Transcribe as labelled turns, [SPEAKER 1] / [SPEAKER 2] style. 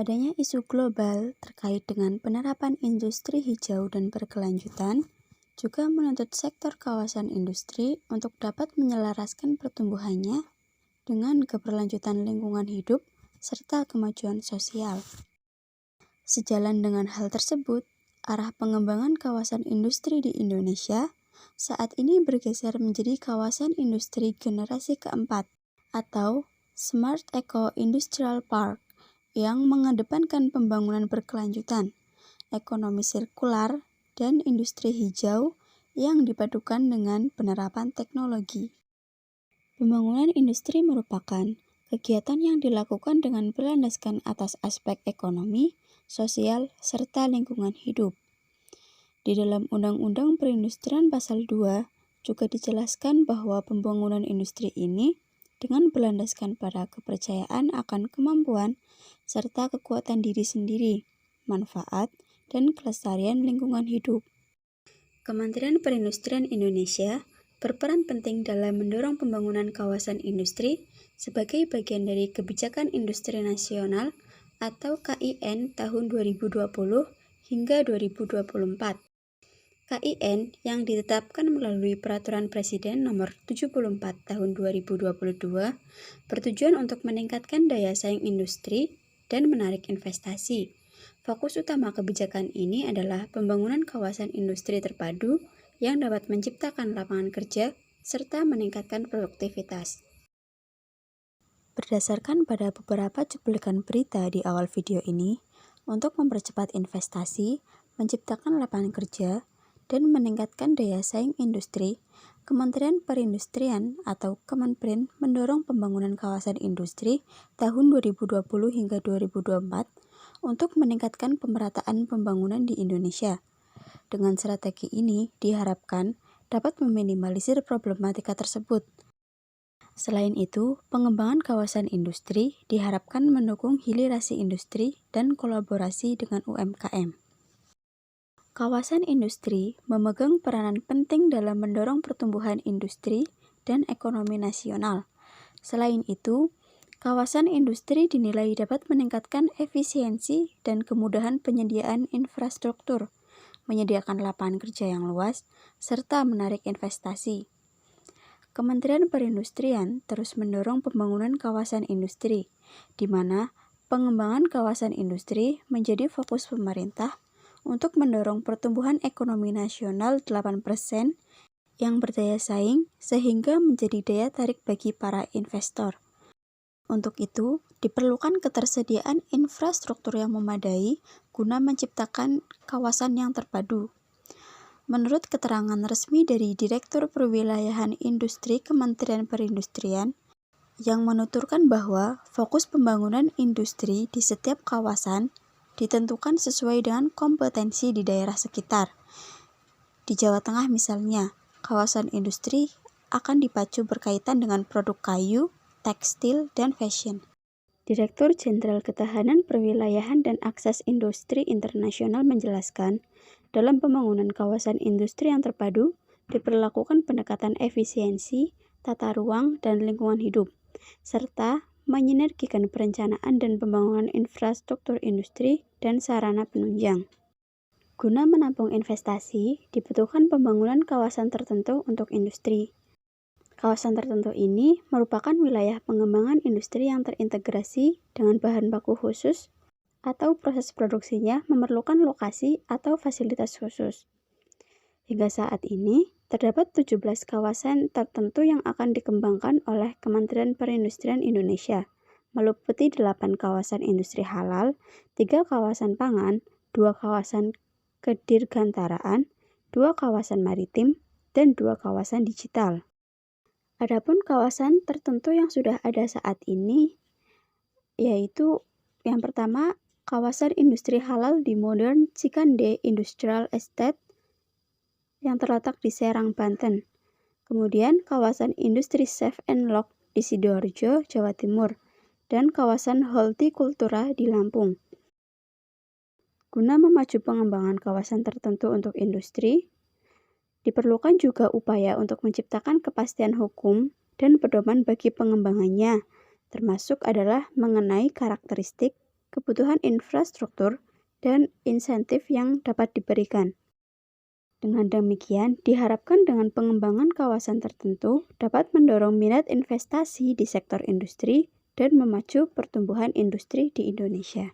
[SPEAKER 1] Adanya isu global terkait dengan penerapan industri hijau dan berkelanjutan juga menuntut sektor kawasan industri untuk dapat menyelaraskan pertumbuhannya dengan keberlanjutan lingkungan hidup serta kemajuan sosial. Sejalan dengan hal tersebut, arah pengembangan kawasan industri di Indonesia saat ini bergeser menjadi kawasan industri generasi keempat atau Smart Eco Industrial Park yang mengedepankan pembangunan berkelanjutan, ekonomi sirkular, dan industri hijau yang dipadukan dengan penerapan teknologi. Pembangunan industri merupakan kegiatan yang dilakukan dengan berlandaskan atas aspek ekonomi, sosial, serta lingkungan hidup. Di dalam Undang-Undang Perindustrian Pasal 2 juga dijelaskan bahwa pembangunan industri ini dengan berlandaskan pada kepercayaan akan kemampuan serta kekuatan diri sendiri, manfaat, dan kelestarian lingkungan hidup. Kementerian Perindustrian Indonesia berperan penting dalam mendorong pembangunan kawasan industri sebagai bagian dari Kebijakan Industri Nasional atau KIN tahun 2020 hingga 2024. KIN yang ditetapkan melalui Peraturan Presiden Nomor 74 Tahun 2022 bertujuan untuk meningkatkan daya saing industri dan menarik investasi. Fokus utama kebijakan ini adalah pembangunan kawasan industri terpadu yang dapat menciptakan lapangan kerja serta meningkatkan produktivitas. Berdasarkan pada beberapa cuplikan berita di awal video ini, untuk mempercepat investasi, menciptakan lapangan kerja, dan meningkatkan daya saing industri, Kementerian Perindustrian atau Kemenprin mendorong pembangunan kawasan industri tahun 2020 hingga 2024 untuk meningkatkan pemerataan pembangunan di Indonesia. Dengan strategi ini diharapkan dapat meminimalisir problematika tersebut. Selain itu, pengembangan kawasan industri diharapkan mendukung hilirisasi industri dan kolaborasi dengan UMKM. Kawasan industri memegang peranan penting dalam mendorong pertumbuhan industri dan ekonomi nasional. Selain itu, kawasan industri dinilai dapat meningkatkan efisiensi dan kemudahan penyediaan infrastruktur, menyediakan lapangan kerja yang luas, serta menarik investasi. Kementerian Perindustrian terus mendorong pembangunan kawasan industri, di mana pengembangan kawasan industri menjadi fokus pemerintah untuk mendorong pertumbuhan ekonomi nasional 8% yang berdaya saing sehingga menjadi daya tarik bagi para investor. Untuk itu, diperlukan ketersediaan infrastruktur yang memadai guna menciptakan kawasan yang terpadu. Menurut keterangan resmi dari Direktur Perwilayahan Industri Kementerian Perindustrian, yang menuturkan bahwa fokus pembangunan industri di setiap kawasan ditentukan sesuai dengan kompetensi di daerah sekitar. Di Jawa Tengah misalnya, kawasan industri akan dipacu berkaitan dengan produk kayu, tekstil, dan fashion. Direktur Jenderal Ketahanan Perwilayahan dan Akses Industri Internasional menjelaskan, dalam pembangunan kawasan industri yang terpadu, diperlakukan pendekatan efisiensi, tata ruang, dan lingkungan hidup, serta menyinergikan perencanaan dan pembangunan infrastruktur industri dan sarana penunjang. Guna menampung investasi, dibutuhkan pembangunan kawasan tertentu untuk industri. Kawasan tertentu ini merupakan wilayah pengembangan industri yang terintegrasi dengan bahan baku khusus atau proses produksinya memerlukan lokasi atau fasilitas khusus. Hingga saat ini, terdapat 17 kawasan tertentu yang akan dikembangkan oleh Kementerian Perindustrian Indonesia, meliputi 8 kawasan industri halal, 3 kawasan pangan, 2 kawasan kedirgantaraan, 2 kawasan maritim, dan 2 kawasan digital. Adapun kawasan tertentu yang sudah ada saat ini, yaitu yang pertama, kawasan industri halal di Modern Cikande Industrial Estate yang terletak di Serang, Banten. Kemudian kawasan industri Safe and Lock di Sidoarjo, Jawa Timur, dan kawasan Hortikultura di Lampung. Guna memacu pengembangan kawasan tertentu untuk industri, diperlukan juga upaya untuk menciptakan kepastian hukum dan pedoman bagi pengembangannya, termasuk adalah mengenai karakteristik, kebutuhan infrastruktur, dan insentif yang dapat diberikan. Dengan demikian, diharapkan dengan pengembangan kawasan tertentu dapat mendorong minat investasi di sektor industri dan memacu pertumbuhan industri di Indonesia.